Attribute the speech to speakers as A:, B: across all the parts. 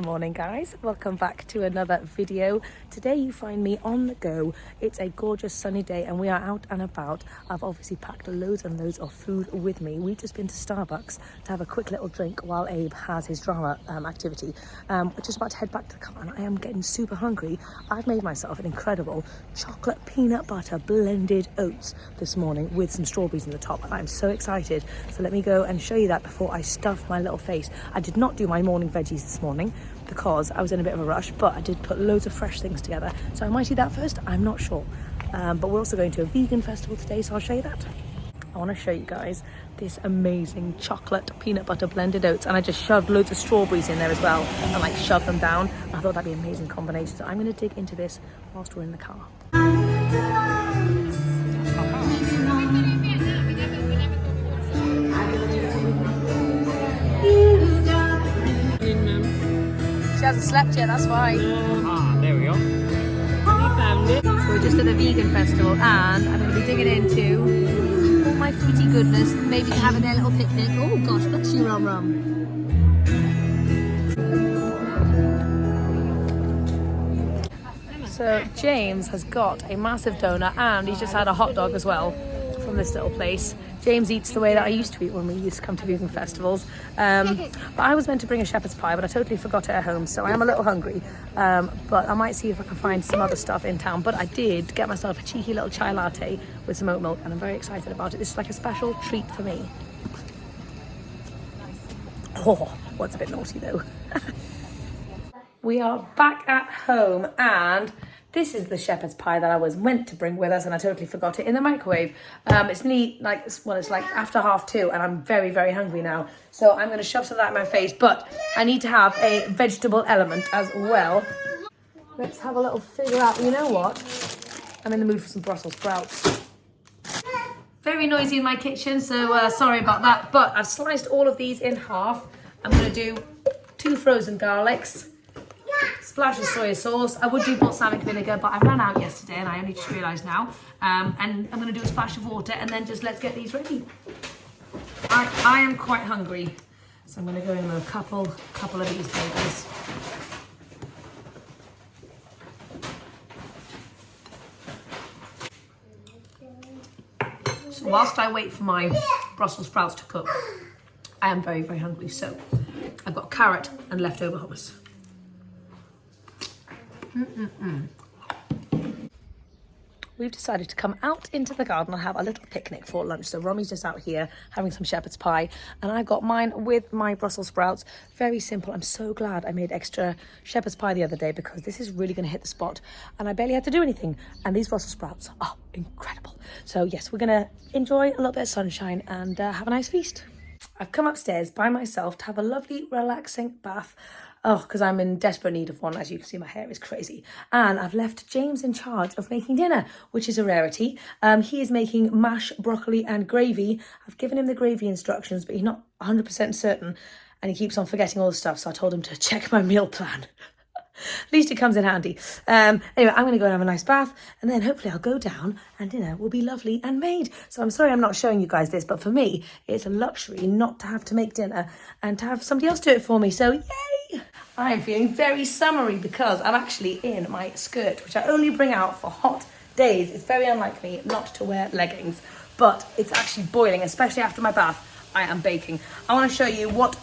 A: Good morning guys, welcome back to another video. Today you find me on the go. It's a gorgeous sunny day and we are out and about. I've obviously packed loads and loads of food with me. We've just been to Starbucks to have a quick little drink while Abe has his drama activity. We're just about to head back to the car and I am getting super hungry. I've made myself an incredible chocolate peanut butter blended oats this morning with some strawberries in the top and I'm so excited. So let me go and show you that before I stuff my little face. I did not do my morning veggies this morning because I was in a bit of a rush, but I did put loads of fresh things together, so I might eat that first, I'm not sure. But we're also going to a vegan festival today, so I'll show you that. I want to show you guys this amazing chocolate peanut butter blended oats, and I just shoved loads of strawberries in there as well and like shoved them down. I thought that'd be an amazing combination, so I'm going to dig into this whilst we're in the car. She hasn't slept yet, that's why.
B: There we go.
A: So we're just at a vegan festival and I'm going to be digging into all my fruity goodness, maybe having a little picnic. Oh gosh, bless you, Rum Rum. So James has got a massive donut and he's just had a hot dog as well from this little place. James eats the way that I used to eat when we used to come to vegan festivals. But I was meant to bring a shepherd's pie, but I totally forgot it at home, so I am a little hungry. But I might see if I can find some other stuff in town. But I did get myself a cheeky little chai latte with some oat milk, and I'm very excited about it. This is like a special treat for me. Oh, what's a bit naughty though. We are back at home and this is the shepherd's pie that I was meant to bring with us and I totally forgot it in the microwave. It's neat, it's like after 2:30 and I'm very, very hungry now. So I'm going to shove some of that in my face, but I need to have a vegetable element as well. Let's have a little figure out, you know what? I'm in the mood for some Brussels sprouts. Very noisy in my kitchen, so sorry about that. But I've sliced all of these in half. I'm going to do 2 frozen garlics. Splash of soy sauce. I would do balsamic vinegar, but I ran out yesterday and I only just realised now. And I'm going to do a splash of water and then just let's get these ready. I am quite hungry, so I'm going to go in with a couple of these babies. So whilst I wait for my Brussels sprouts to cook, I am very, very hungry. So I've got carrot and leftover hummus. We've decided to come out into the garden and have a little picnic for lunch. So Romy's just out here having some shepherd's pie and I got mine with my Brussels sprouts. Very simple. I'm so glad I made extra shepherd's pie the other day because this is really going to hit the spot and I barely had to do anything. And these Brussels sprouts are incredible. So yes, we're going to enjoy a little bit of sunshine and have a nice feast. I've come upstairs by myself to have a lovely relaxing bath. Because I'm in desperate need of one. As you can see, my hair is crazy. And I've left James in charge of making dinner, which is a rarity. He is making mashed broccoli and gravy. I've given him the gravy instructions, but he's not 100% certain. And he keeps on forgetting all the stuff, so I told him to check my meal plan. At least it comes in handy. Anyway, I'm going to go and have a nice bath and then hopefully I'll go down and dinner will be lovely and made. So I'm sorry I'm not showing you guys this, but for me, it's a luxury not to have to make dinner and to have somebody else do it for me. So yay! I am feeling very summery because I'm actually in my skirt, which I only bring out for hot days. It's very unlike me not to wear leggings, but it's actually boiling, especially after my bath. I am baking. I want to show you what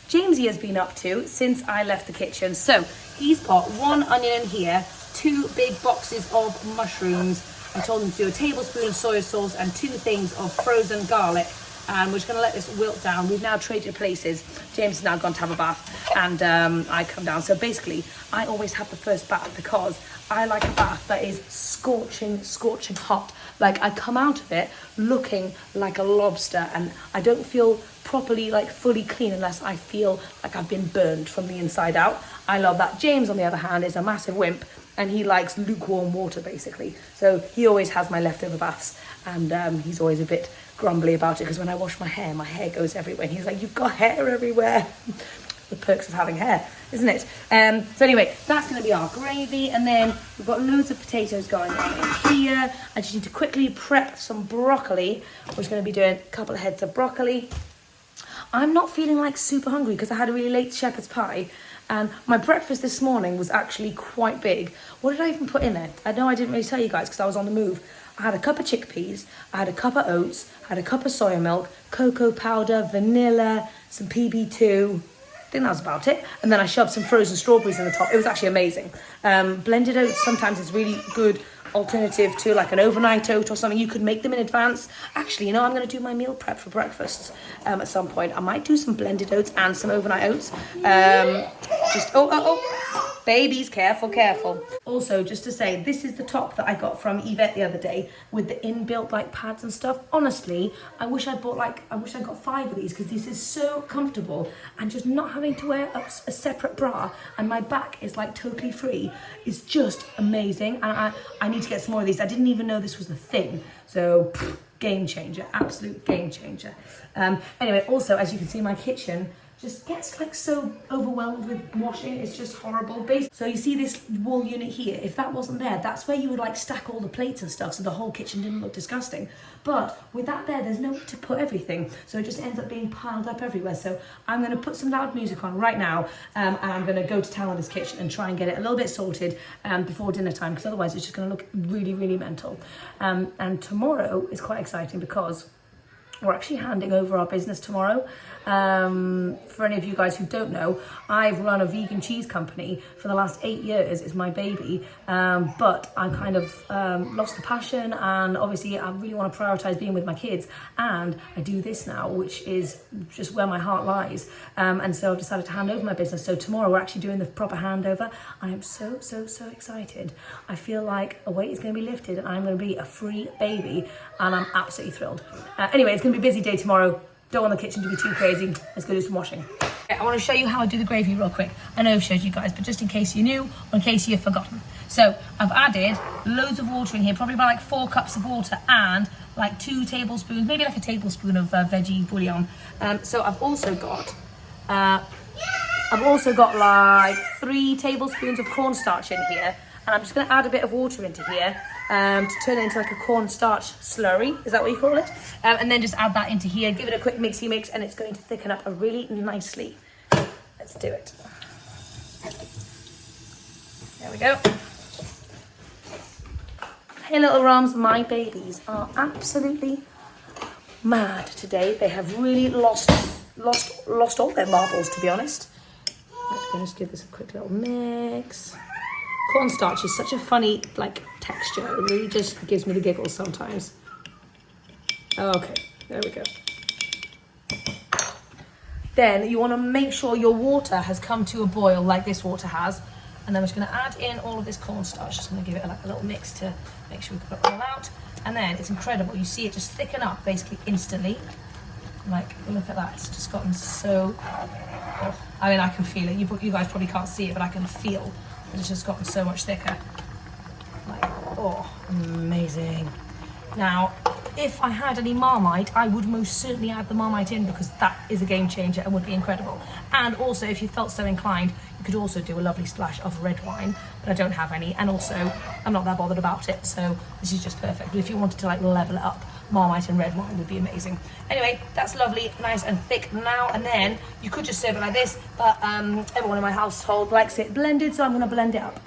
A: Jamesy has been up to since I left the kitchen. So he's got 1 onion in here, 2 big boxes of mushrooms. I told him to do a tablespoon of soy sauce and 2 things of frozen garlic. And we're just going to let this wilt down. We've now traded places. James has now gone to have a bath and I come down. So basically, I always have the first bath because I like a bath that is scorching, scorching hot. Like I come out of it looking like a lobster and I don't feel properly fully clean unless I feel like I've been burned from the inside out. I love that. James, on the other hand, is a massive wimp and he likes lukewarm water basically. So he always has my leftover baths and he's always a bit grumbly about it because when I wash my hair goes everywhere and he's like, you've got hair everywhere. The perks of having hair, isn't it? So anyway, that's going to be our gravy and then we've got loads of potatoes going on in here. I just need to quickly prep some broccoli. We're just going to be doing a couple of heads of broccoli. I'm not feeling like super hungry because I had a really late shepherd's pie And my breakfast this morning was actually quite big. What did I even put in there? I know I didn't really tell you guys because I was on the move. I had a cup of chickpeas, I had a cup of oats, I had a cup of soya milk, cocoa powder, vanilla, some PB2. I think that was about it. And then I shoved some frozen strawberries in the top. It was actually amazing. Blended oats sometimes is really good alternative to like an overnight oat or something. You could make them in advance. Actually, you know, I'm going to do my meal prep for breakfast at some point. I might do some blended oats and some overnight oats. Babies, careful. Also, just to say, this is the top that I got from Yvette the other day with the inbuilt like pads and stuff. Honestly, I wish I got 5 of these because this is so comfortable, and just not having to wear a separate bra and my back is like totally free is just amazing. And I need to get some more of these. I didn't even know this was a thing. So game changer, absolute game changer. Anyway, also, as you can see, my kitchen just gets like so overwhelmed with washing. It's just horrible. So you see this wall unit here, if that wasn't there, that's where you would like stack all the plates and stuff so the whole kitchen didn't look disgusting. But with that there's nowhere to put everything, so it just ends up being piled up everywhere. So I'm going to put some loud music on right now, and I'm going to go to town on this kitchen and try and get it a little bit sorted before dinner time, because otherwise it's just going to look really, really mental. And tomorrow is quite exciting because we're actually handing over our business tomorrow. For any of you guys who don't know, I've run a vegan cheese company for the last 8 years. It's my baby, but I kind of lost the passion, and obviously I really want to prioritize being with my kids, and I do this now, which is just where my heart lies. And so I've decided to hand over my business. So tomorrow we're actually doing the proper handover. I am so excited. I feel like a weight is going to be lifted and I'm going to be a free baby, and I'm absolutely thrilled. Anyway, it's going to be a busy day tomorrow. Don't want the kitchen to be too crazy. Let's go do some washing. Okay, I want to show you how I do the gravy real quick. I know I've showed you guys, but just in case you're new or in case you've forgotten. So I've added loads of water in here, probably about like 4 cups of water and like 2 tablespoons, maybe like a tablespoon of veggie bouillon. So I've also got like 3 tablespoons of cornstarch in here, and I'm just going to add a bit of water into here to turn it into like a cornstarch slurry. Is that what you call it? And then just add that into here, give it a quick mixy mix, and it's going to thicken up really nicely. Let's do it. There we go. Hey little Roms, my babies are absolutely mad today. They have really lost all their marbles, to be honest. Let's just give this a quick little mix. Cornstarch is such a funny like texture. It really just gives me the giggles sometimes. Okay, there we go. Then you want to make sure your water has come to a boil like this water has. And then we're just going to add in all of this cornstarch. Just going to give it like a little mix to make sure we put it all out. And then it's incredible. You see it just thicken up basically instantly. Like, look at that. It's just gotten so... Oh, I mean, I can feel it. You guys probably can't see it, but I can feel it's just gotten so much thicker. Like, oh, amazing. Now, if I had any Marmite, I would most certainly add the Marmite in, because that is a game changer and would be incredible. And also, if you felt so inclined, you could also do a lovely splash of red wine, but I don't have any. And also, I'm not that bothered about it, so this is just perfect. But if you wanted to like level it up, Marmite and red wine would be amazing. Anyway, that's lovely, nice and thick now. And then you could just serve it like this, but everyone in my household likes it blended, so I'm going to blend it up.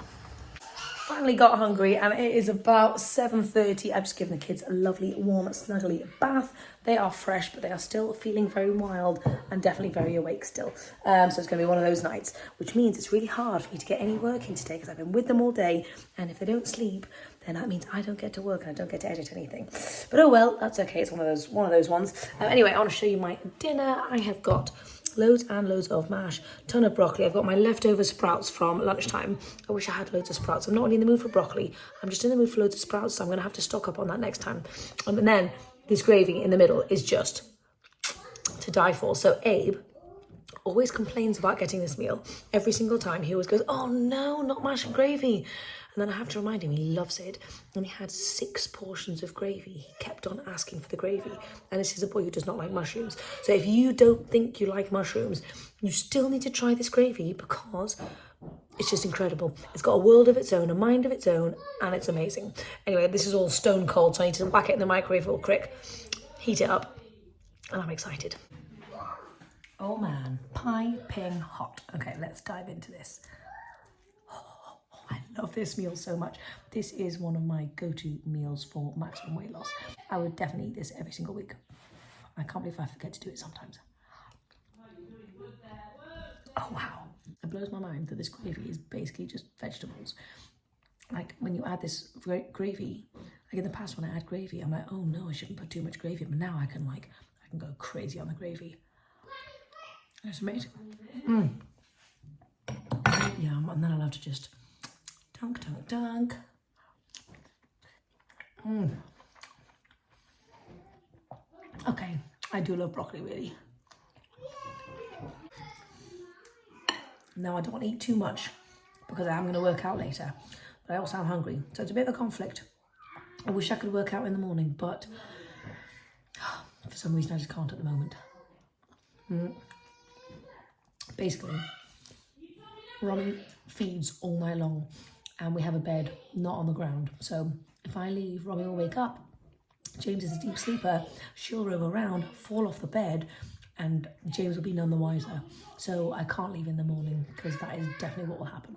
A: Finally got hungry, and it is about 7:30. I've just given the kids a lovely warm snuggly bath. They are fresh, but they are still feeling very wild and definitely very awake still. So it's going to be one of those nights, which means it's really hard for me to get any work in today because I've been with them all day, and if they don't sleep, then that means I don't get to work and I don't get to edit anything. But oh well, that's okay. It's one of those ones. Anyway, I want to show you my dinner. I have got loads and loads of mash, ton of broccoli. I've got my leftover sprouts from lunchtime. I wish I had loads of sprouts. I'm not really in the mood for broccoli. I'm just in the mood for loads of sprouts, so I'm going to have to stock up on that next time. And then this gravy in the middle is just to die for. So Abe always complains about getting this meal. Every single time he always goes, oh no, not mash and gravy. And then I have to remind him he loves it. And he had 6 portions of gravy. He kept on asking for the gravy. And this is a boy who does not like mushrooms. So if you don't think you like mushrooms, you still need to try this gravy, because it's just incredible. It's got a world of its own, a mind of its own, and it's amazing. Anyway, this is all stone cold, so I need to whack it in the microwave real quick, heat it up, and I'm excited. Oh man, piping hot. Okay, let's dive into this. I love this meal so much. This is one of my go-to meals for maximum weight loss. I would definitely eat this every single week. I can't believe I forget to do it sometimes. Oh wow. It blows my mind that this gravy is basically just vegetables. Like when you add this gravy, like in the past when I add gravy, I'm like, oh no, I shouldn't put too much gravy. But now I can go crazy on the gravy. It's amazing. Yeah, and then I love to just dunk, dunk, dunk. Okay, I do love broccoli really. Now I don't want to eat too much because I am going to work out later, but I also am hungry. So it's a bit of a conflict. I wish I could work out in the morning, but for some reason I just can't at the moment. Basically, Romy feeds all night long and we have a bed not on the ground. So if I leave, Romy will wake up. James is a deep sleeper. She'll roam around, fall off the bed, and James will be none the wiser. So I can't leave in the morning because that is definitely what will happen.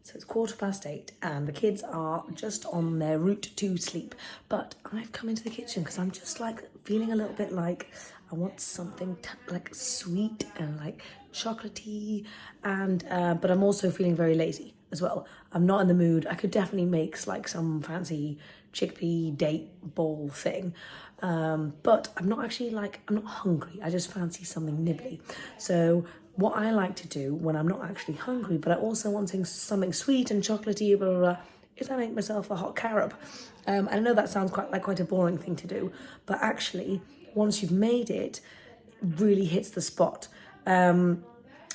A: So it's 8:15 and the kids are just on their route to sleep. But I've come into the kitchen because I'm just like feeling a little bit like I want something like sweet and like chocolatey, and but I'm also feeling very lazy as well. I'm not in the mood. I could definitely make like some fancy chickpea date ball thing, but I'm not actually I'm not hungry. I just fancy something nibbly. So what I like to do when I'm not actually hungry, but I also wanting something sweet and chocolatey, blah, blah, blah, is I make myself a hot carob. And I know that sounds quite a boring thing to do, but actually, once you've made it, it really hits the spot.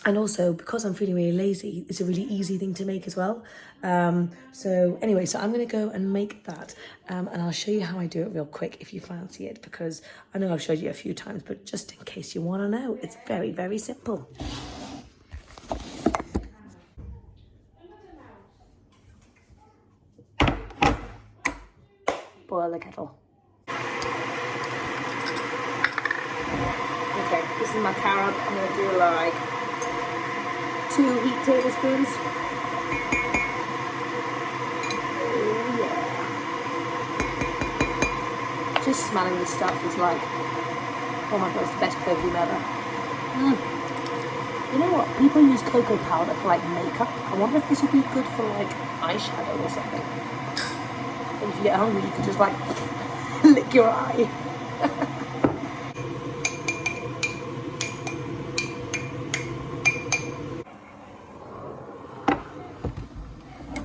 A: And also, because I'm feeling really lazy, it's a really easy thing to make as well. So anyway, so I'm going to go and make that. And I'll show you how I do it real quick if you fancy it, because I know I've showed you a few times, but just in case you want to know, it's very, very simple. Boil the kettle. Okay, this is my carob. I'm going to do like 2 heat tablespoons. Oh yeah. Just smelling this stuff is like, oh my god, it's the best perfume ever. You know what? People use cocoa powder for like makeup. I wonder if this would be good for like eyeshadow or something. And if you get hungry, you could just like lick your eye.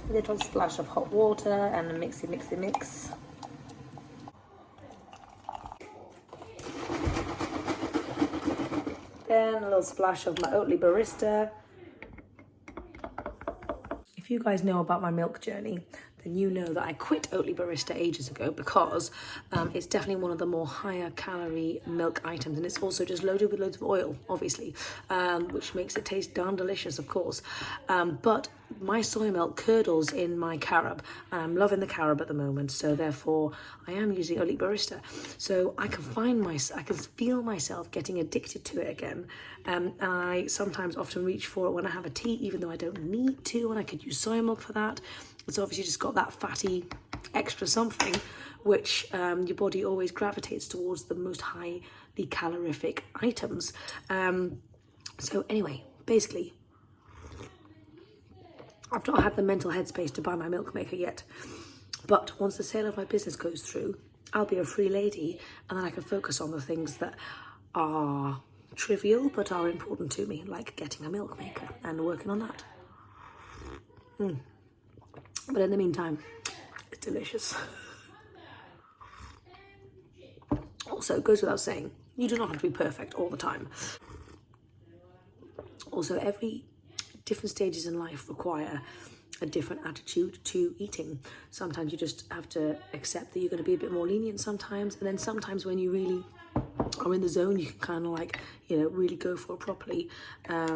A: A little splash of hot water and a mix. Then a little splash of my Oatly Barista. If you guys know about my milk journey, then you know that I quit Oatly Barista ages ago because it's definitely one of the more higher calorie milk items, and it's also just loaded with loads of oil, obviously, which makes it taste darn delicious, of course. But my soy milk curdles in my carob, and I'm loving the carob at the moment, so therefore I am using Oatly Barista. So I can feel myself getting addicted to it again. And I sometimes often reach for it when I have a tea, even though I don't need to, and I could use soy milk for that. It's obviously just got that fatty extra something, which your body always gravitates towards the most highly calorific items. So anyway, basically, I've not had the mental headspace to buy my milk maker yet. But once the sale of my business goes through, I'll be a free lady, and then I can focus on the things that are trivial but are important to me, like getting a milk maker and working on that. But in the meantime, it's delicious. Also, it goes without saying, you do not have to be perfect all the time. Also, every different stages in life require a different attitude to eating. Sometimes you just have to accept that you're going to be a bit more lenient sometimes, and then sometimes when you really are in the zone, you can kind of really go for it properly, as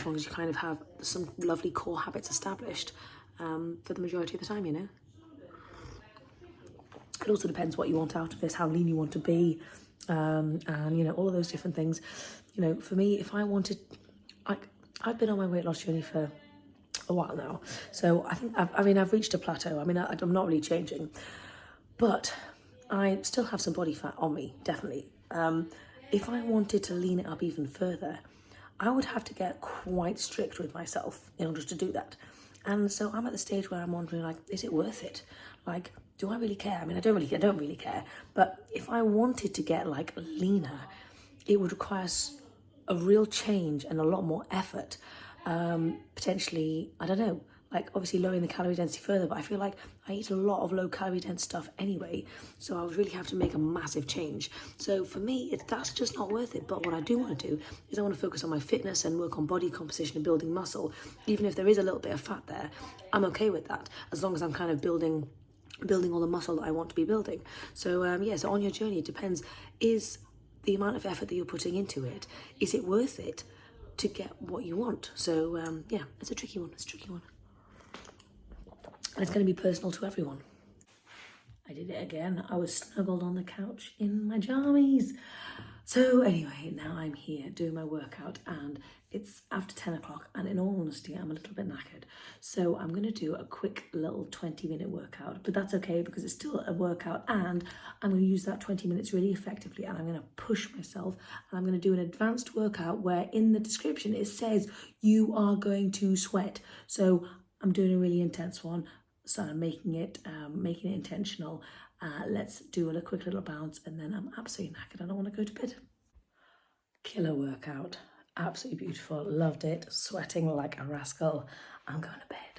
A: long as you kind of have some lovely core habits established for the majority of the time, It also depends what you want out of this, how lean you want to be, and all of those different things. You know, for me, if I wanted, like, I've been on my weight loss journey for a while now. So I think, I've reached a plateau. I mean, I'm not really changing, but I still have some body fat on me, definitely. If I wanted to lean it up even further, I would have to get quite strict with myself in order to do that. And so I'm at the stage where I'm wondering, like, is it worth it? Like, do I really care? I mean, I don't really care. But if I wanted to get like leaner, it would require a real change and a lot more effort. Potentially, I don't know, like obviously lowering the calorie density further, but I feel like I eat a lot of low calorie dense stuff anyway, so I would really have to make a massive change. So for me, that's just not worth it. But what I do want to do is I want to focus on my fitness and work on body composition and building muscle. Even if there is a little bit of fat there, I'm okay with that, as long as I'm kind of building all the muscle that I want to be building. So so on your journey, it depends, is the amount of effort that you're putting into it, is it worth it to get what you want? So it's a tricky one. And it's going to be personal to everyone. I did it again. I was snuggled on the couch in my jammies. So anyway, now I'm here doing my workout, and it's after 10 o'clock, and in all honesty, I'm a little bit knackered. So I'm going to do a quick little 20-minute workout, but that's okay because it's still a workout, and I'm going to use that 20 minutes really effectively, and I'm going to push myself, and I'm going to do an advanced workout where in the description it says you are going to sweat. So I'm doing a really intense one. So I'm making it intentional. Let's do a quick little bounce, and then I'm absolutely knackered. I don't want to go to bed. Killer workout. Absolutely beautiful. Loved it. Sweating like a rascal. I'm going to bed.